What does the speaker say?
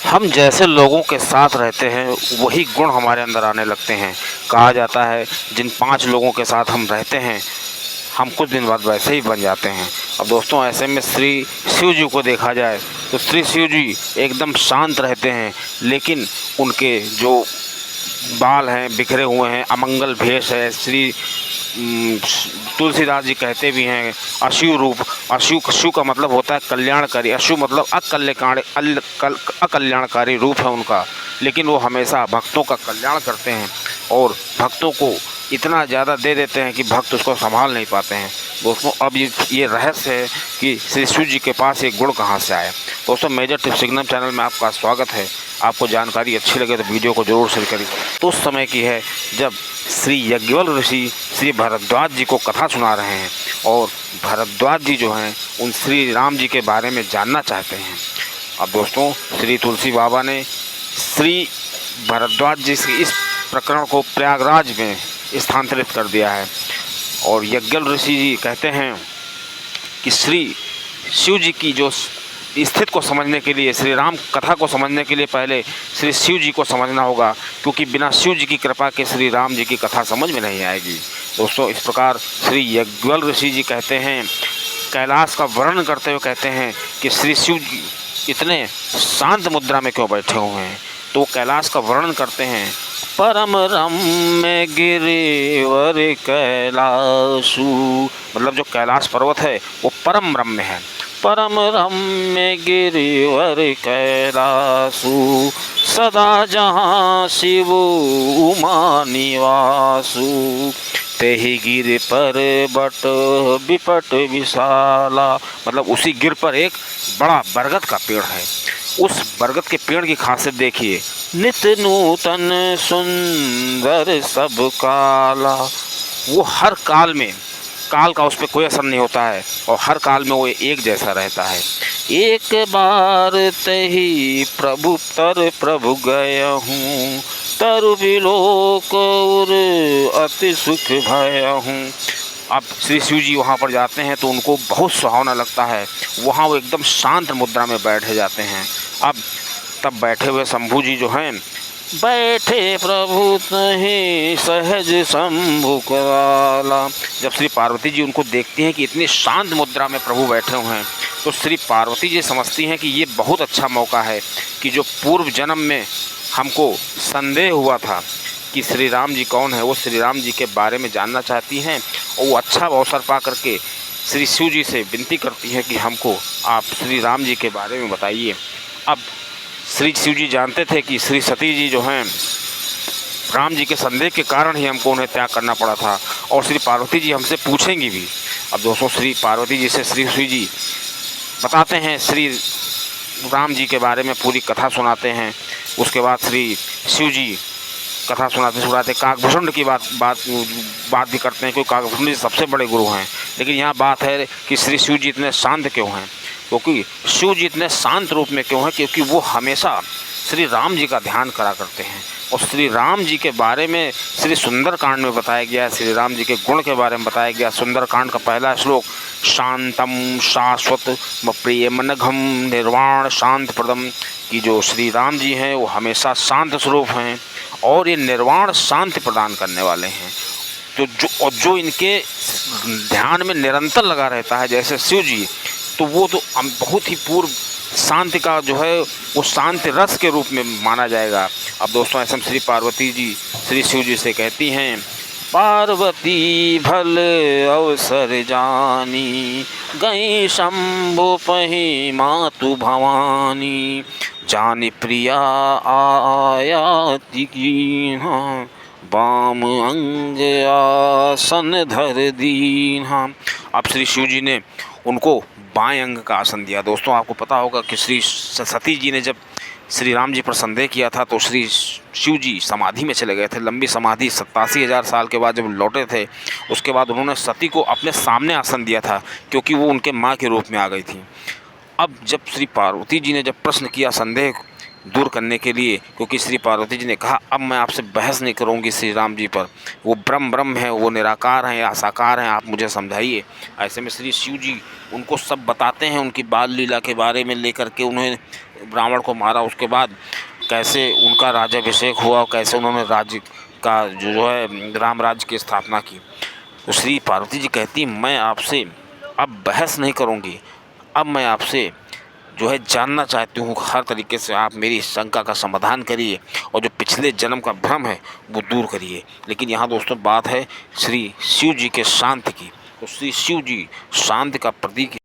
हम जैसे लोगों के साथ रहते हैं वही गुण हमारे अंदर आने लगते हैं। कहा जाता है जिन 5 लोगों के साथ हम रहते हैं हम कुछ दिन बाद वैसे ही बन जाते हैं। अब दोस्तों ऐसे में श्री शिव जी को देखा जाए तो श्री शिव जी एकदम शांत रहते हैं, लेकिन उनके जो बाल हैं बिखरे हुए हैं, अमंगल भेष है। श्री तुलसीदास जी कहते भी हैं अशिव रूप। शिव का मतलब होता है कल्याणकारी, अशिव मतलब अकल्याणकारी रूप है उनका, लेकिन वो हमेशा भक्तों का कल्याण करते हैं और भक्तों को इतना ज़्यादा दे देते हैं कि भक्त उसको संभाल नहीं पाते हैं। दोस्तों अब ये रहस्य है कि श्री शिव जी के पास ये गुण कहाँ से आए। दोस्तों मेजर टिप्स सिग्नम चैनल में आपका स्वागत है। आपको जानकारी अच्छी लगे तो वीडियो को जरूर शेयर करिए। तो उस समय की है जब श्री याज्ञवल्क्य ऋषि श्री भरद्वाज जी को कथा सुना रहे हैं और भरद्वाज जी जो हैं उन श्री राम जी के बारे में जानना चाहते हैं। अब दोस्तों श्री तुलसी बाबा ने श्री भरद्वाज जी से इस प्रकरण को प्रयागराज में स्थानांतरित कर दिया है और याज्ञवल्क्य ऋषि जी कहते हैं कि श्री शिव जी की जो स्थिति को समझने के लिए, श्री राम कथा को समझने के लिए पहले श्री शिव जी को समझना होगा, क्योंकि बिना शिव जी की कृपा के श्री राम जी की कथा समझ में नहीं आएगी। दोस्तों इस प्रकार श्री याज्ञवल्क्य ऋषि जी कहते हैं, कैलाश का वर्णन करते हुए कहते हैं कि श्री शिव जी इतने शांत मुद्रा में क्यों बैठे हुए हैं। तो कैलाश का वर्णन करते हैं, परम रम्य गिरिवर कैलाशु, मतलब जो कैलाश पर्वत है वो परम रम्य है। परम रम्य गिरिवर कैलाशु सदा जहाँ शिव उमा निवासु, तेहि गिर पर बट विपट विशाला, मतलब उसी गिर पर एक बड़ा बरगद का पेड़ है। उस बरगद के पेड़ की खासियत देखिए, नित नूतन सुंदर सब काला, वो हर काल में, काल का उस पर कोई असर नहीं होता है और हर काल में वो एक जैसा रहता है। एक बार तही प्रभु गय हूँ, तरु बिलोक अति सुख भय हूँ। अब श्री शिव जी वहाँ पर जाते हैं तो उनको बहुत सुहावना लगता है, वहाँ वो एकदम शांत मुद्रा में बैठे जाते हैं। अब तब बैठे हुए शंभू जी जो हैं, बैठे प्रभु तहि सहज शंभु कराला, जब श्री पार्वती जी उनको देखती हैं कि इतनी शांत मुद्रा में प्रभु बैठे हुए हैं तो श्री पार्वती जी समझती हैं कि ये बहुत अच्छा मौका है कि जो पूर्व जन्म में हमको संदेह हुआ था कि श्री राम जी कौन है, वो श्री राम जी के बारे में जानना चाहती हैं और वो अच्छा अवसर पा करके श्री शिव जी से विनती करती हैं कि हमको आप श्री राम जी के बारे में बताइए। अब श्री शिव जी जानते थे कि श्री सती जी जो हैं राम जी के संदेह के कारण ही हमको उन्हें त्याग करना पड़ा था और श्री पार्वती जी हमसे पूछेंगी भी। अब दोस्तों श्री पार्वती जी से श्री शिव जी बताते हैं, श्री राम जी के बारे में पूरी कथा सुनाते हैं। उसके बाद श्री शिव जी कथा सुनाते काकभूषण की बात भी करते हैं, क्योंकि काकभूषण जी सबसे बड़े गुरु हैं। लेकिन यहाँ बात है कि श्री शिव जी इतने शांत क्यों हैं, क्योंकि शिव जी इतने शांत रूप में क्यों हैं, क्योंकि वो हमेशा श्री राम जी का ध्यान करा करते हैं और श्री राम जी के बारे में श्री सुंदरकांड में बताया गया है, श्री राम जी के गुण के बारे में बताया गया। सुंदरकांड का पहला श्लोक, शांतम शाश्वत प्रियमनघम निर्वाण शांत प्रदम, कि जो श्री राम जी हैं वो हमेशा शांत स्वरूप हैं और ये निर्वाण शांति प्रदान करने वाले हैं। तो जो इनके ध्यान में निरंतर लगा रहता है जैसे शिव जी, तो वो तो बहुत ही पूर्व शांति का जो है वो शांति रस के रूप में माना जाएगा। अब दोस्तों ऐसे श्री पार्वती जी श्री शिव जी से कहती हैं, पार्वती भल अवसर जानी, गई शंभु पहि मातु भवानी, जानि प्रिया आयाति कीन्हा, बाम अंग आसन धर दीन्हा। अब श्री शिव जी ने उनको बाएं अंग का आसन दिया। दोस्तों आपको पता होगा कि श्री सती जी ने जब श्री राम जी पर संदेह किया था तो श्री शिव जी समाधि में चले गए थे, लंबी समाधि। 87,000 साल के बाद जब लौटे थे उसके बाद उन्होंने सती को अपने सामने आसन दिया था, क्योंकि वो उनके माँ के रूप में आ गई थी। अब जब श्री पार्वती जी ने जब प्रश्न किया संदेह दूर करने के लिए, क्योंकि श्री पार्वती जी ने कहा अब मैं आपसे बहस नहीं करूंगी श्री राम जी पर, वो ब्रह्म है, वो निराकार हैं या साकार हैं, आप मुझे समझाइए। ऐसे में श्री शिव जी उनको सब बताते हैं, उनकी बाल लीला के बारे में लेकर के उन्हें रावण को मारा, उसके बाद कैसे उनका राज्याभिषेक हुआ, कैसे उन्होंने राज्य का जो है राम राज्य की स्थापना की। तो श्री पार्वती जी कहती, मैं आपसे अब बहस नहीं करूँगी, अब मैं आपसे जो है जानना चाहती हूँ, हर तरीके से आप मेरी शंका का समाधान करिए और जो पिछले जन्म का भ्रम है वो दूर करिए। लेकिन यहाँ दोस्तों बात है श्री शिव जी के शांति की। तो श्री शिव जी शांति का प्रतीक